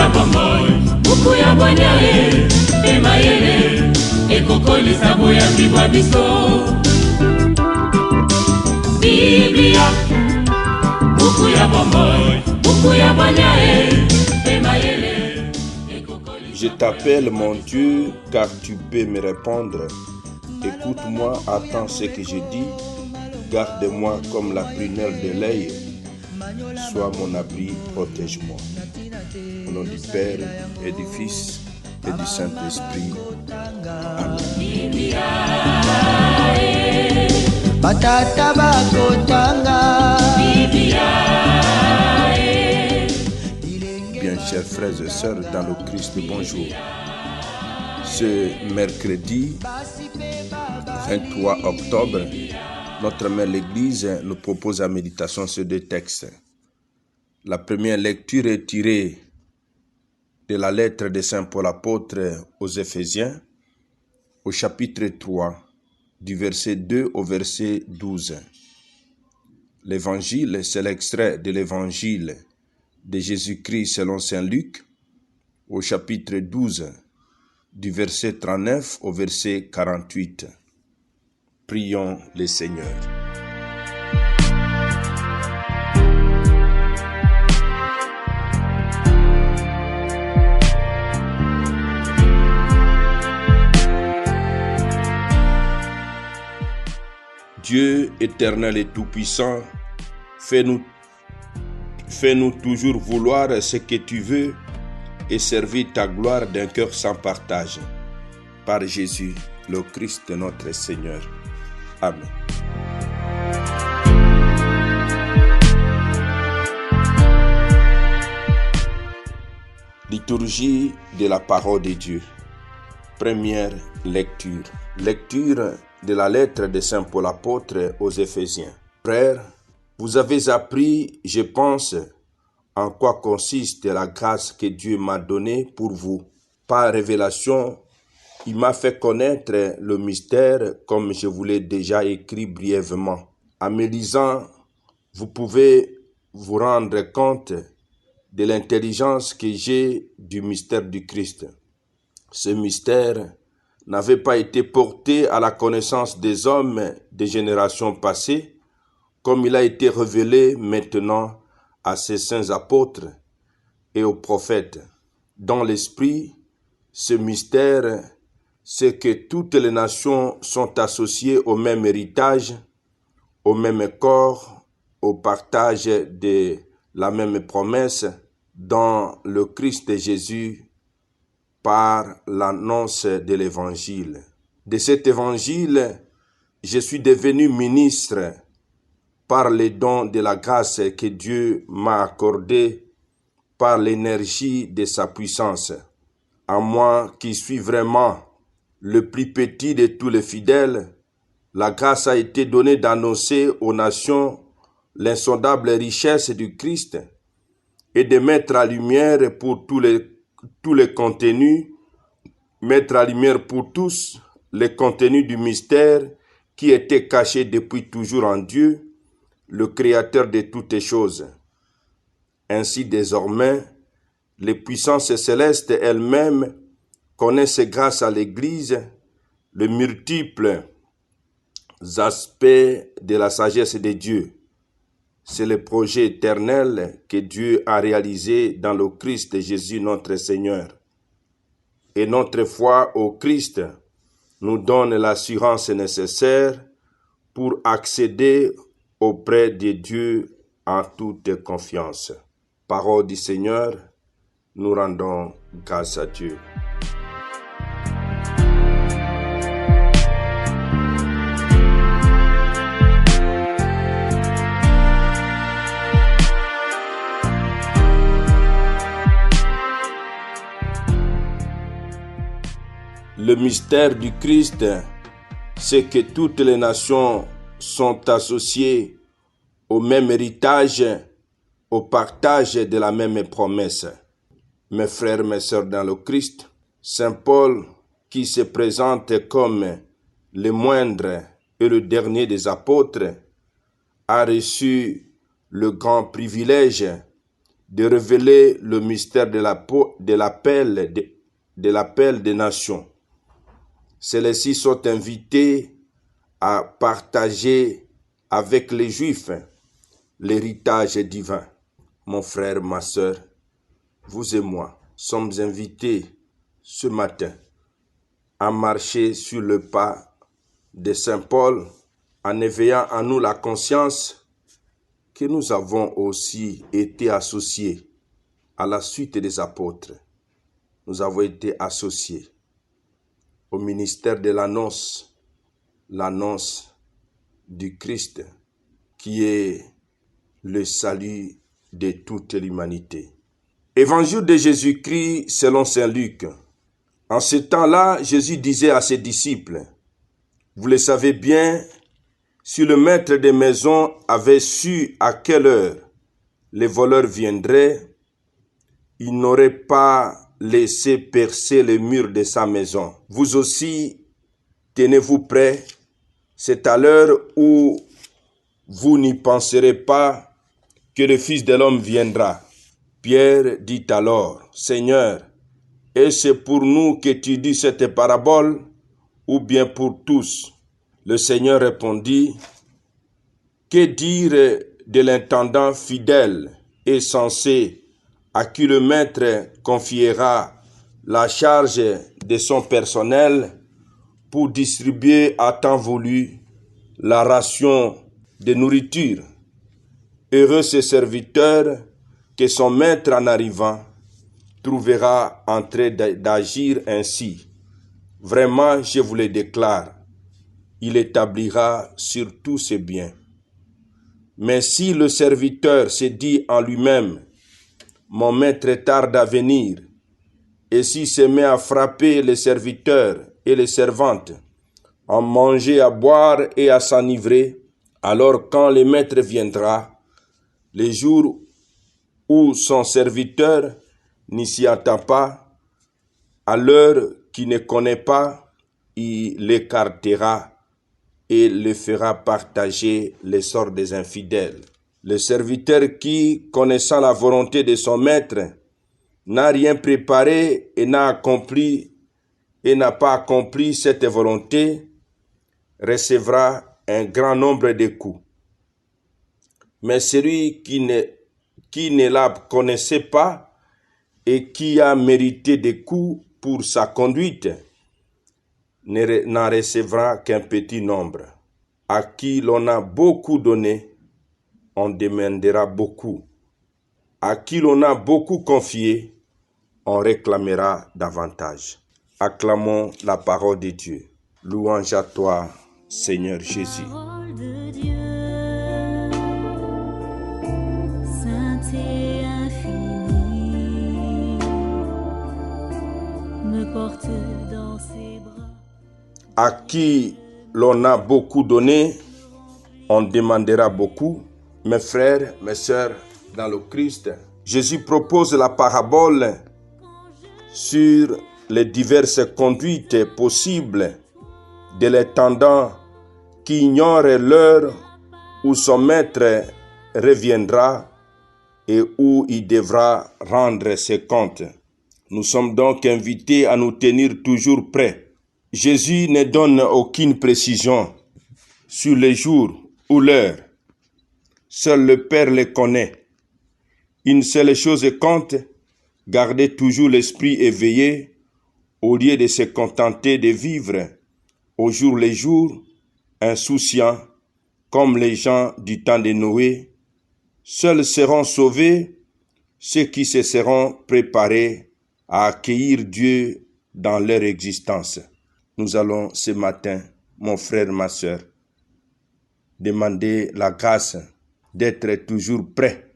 ya bomoi, buku ya bwanyae, emayele, ekokolisa boya bibwa biso. Biblia, buku ya bomoi, buku ya bwanyae, emayele, ekokolisa. Je t'appelle mon Dieu, car tu peux me répondre. Écoute-moi, attends ce que je dis. Garde-moi comme la prunelle de l'œil. Sois mon abri, protège-moi. Au nom du Père et du Fils et du Saint-Esprit. Amen. Bien, chers frères et sœurs dans le Christ, bonjour. Ce mercredi 23 octobre, notre mère l'Église nous propose en méditation ces deux textes. La première lecture est tirée de la lettre de Saint Paul apôtre aux Éphésiens, au chapitre 3, du verset 2 au verset 12. L'évangile, c'est l'extrait de l'évangile de Jésus-Christ selon Saint Luc, au chapitre 12, du verset 39 au verset 48. Prions le Seigneur. Dieu éternel et tout-puissant, fais-nous toujours vouloir ce que tu veux et servir ta gloire d'un cœur sans partage. Par Jésus, le Christ notre Seigneur. Amen. Liturgie de la parole de Dieu. Première lecture. Lecture de la lettre de Saint Paul apôtre aux Éphésiens. Frères, vous avez appris, je pense, en quoi consiste la grâce que Dieu m'a donnée pour vous. Par révélation, il m'a fait connaître le mystère comme je vous l'ai déjà écrit brièvement. En me lisant, vous pouvez vous rendre compte de l'intelligence que j'ai du mystère du Christ. Ce mystère n'avait pas été porté à la connaissance des hommes des générations passées, comme il a été révélé maintenant à ses saints apôtres et aux prophètes. Dans l'esprit, ce mystère, c'est que toutes les nations sont associées au même héritage, au même corps, au partage de la même promesse dans le Christ Jésus par l'annonce de l'Évangile. De cet Évangile, je suis devenu ministre par les dons de la grâce que Dieu m'a accordée par l'énergie de sa puissance. À moi qui suis vraiment le plus petit de tous les fidèles, la grâce a été donnée d'annoncer aux nations l'insondable richesse du Christ et de mettre à lumière pour tous les contenus, mettre à lumière pour tous les contenus du mystère qui était caché depuis toujours en Dieu, le Créateur de toutes choses. Ainsi désormais, les puissances célestes elles-mêmes connaissent grâce à l'Église les multiples aspects de la sagesse de Dieu. C'est le projet éternel que Dieu a réalisé dans le Christ Jésus notre Seigneur. Et notre foi au Christ nous donne l'assurance nécessaire pour accéder auprès de Dieu en toute confiance. Parole du Seigneur, nous rendons grâce à Dieu. Le mystère du Christ, c'est que toutes les nations sont associées au même héritage, au partage de la même promesse. Mes frères, mes sœurs dans le Christ, Saint Paul, qui se présente comme le moindre et le dernier des apôtres, a reçu le grand privilège de révéler le mystère de l'appel des nations. Celles-ci sont invitées à partager avec les Juifs l'héritage divin. Mon frère, ma sœur, vous et moi sommes invités ce matin à marcher sur le pas de Saint Paul en éveillant en nous la conscience que nous avons aussi été associés à la suite des apôtres. Nous avons été associés au ministère de l'annonce du Christ, qui est le salut de toute l'humanité. Évangile de Jésus-Christ selon saint Luc. En ce temps-là, Jésus disait à ses disciples, « Vous le savez bien, si le maître des maisons avait su à quelle heure les voleurs viendraient, il n'aurait pas laissé percer les murs de sa maison. Vous aussi, tenez-vous prêts, c'est à l'heure où vous n'y penserez pas que le Fils de l'homme viendra. » Pierre dit alors, « Seigneur, est-ce pour nous que tu dis cette parabole ou bien pour tous ?» Le Seigneur répondit, « Que dire de l'intendant fidèle et sensé à qui le maître confiera la charge de son personnel pour distribuer à temps voulu la ration de nourriture? Heureux ce serviteur que son maître en arrivant trouvera en train d'agir ainsi. Vraiment, je vous le déclare, il établira sur tous ses biens. Mais si le serviteur se dit en lui-même, mon maître tarde à venir, et s'il se met à frapper les serviteurs et les servantes, à manger, à boire et à s'enivrer, alors quand le maître viendra, les jours où son serviteur n'y s'y attend pas, à l'heure qu'il ne connaît pas, il l'écartera et le fera partager les sorts des infidèles. Le serviteur qui, connaissant la volonté de son maître, n'a rien préparé et n'a pas accompli cette volonté, recevra un grand nombre de coups. Mais celui qui ne la connaissait pas et qui a mérité des coups pour sa conduite, n'en recevra qu'un petit nombre. À qui l'on a beaucoup donné, on demandera beaucoup. À qui l'on a beaucoup confié, on réclamera davantage. Acclamons la parole de Dieu. Louange à toi, Seigneur Jésus. Parole de Dieu, sainte et infinie, me porte dans ses bras. À qui l'on a beaucoup donné, on demandera beaucoup. Mes frères, mes sœurs, dans le Christ, Jésus propose la parabole sur les diverses conduites possibles de l'intendant qui ignore l'heure où son maître reviendra et où il devra rendre ses comptes. Nous sommes donc invités à nous tenir toujours prêts. Jésus ne donne aucune précision sur les jours ou l'heure. Seul le Père les connaît. Une seule chose compte, garder toujours l'esprit éveillé au lieu de se contenter de vivre au jour le jour, insouciants, comme les gens du temps de Noé. Seuls seront sauvés ceux qui se seront préparés à accueillir Dieu dans leur existence. Nous allons ce matin, mon frère, ma sœur, demander la grâce d'être toujours prêt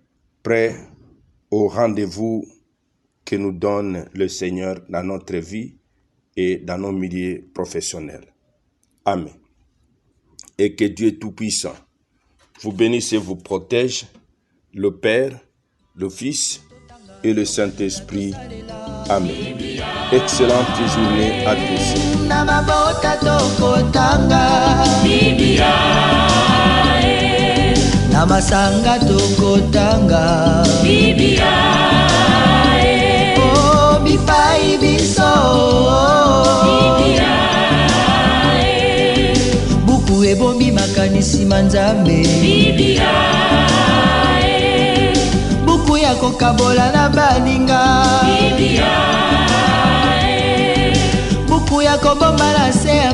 au rendez-vous que nous donne le Seigneur dans notre vie et dans nos milieux professionnels. Amen. Et que Dieu Tout-Puissant vous bénisse et vous protège, le Père, le Fils et le Saint-Esprit. Amen. Excellente journée à tous. Namabota tokotanga Biblia, namasanga tokotanga Biblia. kondima nzambe Biblia buku ya kokabola na baninga Biblia buku ya kobomba na se ya